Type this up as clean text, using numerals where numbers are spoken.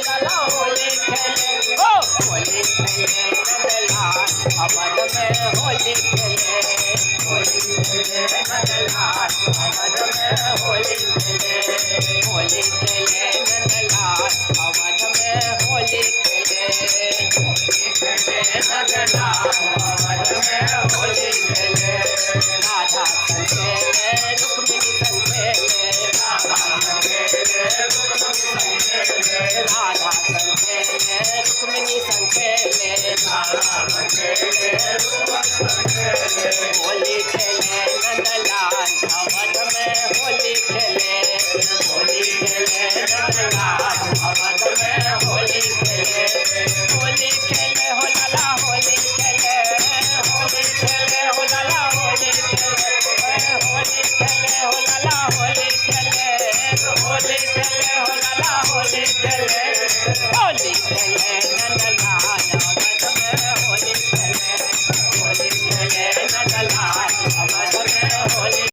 लाला होली खेले ओ होली खेले नंदलाल अवध में होली खेले होली खेले नंदलाल अवध में होली खेले होली खेले नंदलाल अवध में होली खेले होली खेले नंदलाल अवध में होली खेले राधा संखेले रुक्मिणी संखेले राधा संखेले राधा संखेले रुक्मिणी संखेले होली खेले नंदलाल अवध में होली खेले होली खेले नंदलाल अवध में होली खेले होली खेले हो लाला होली खेले होली खेले हो लाला होली खेले होली खेले हो लाला होली खेले होली खेले हो लाला होली खेले होली खेले नंदलाल अवध में होली खेले होली खेले नंदलाल अवध में होली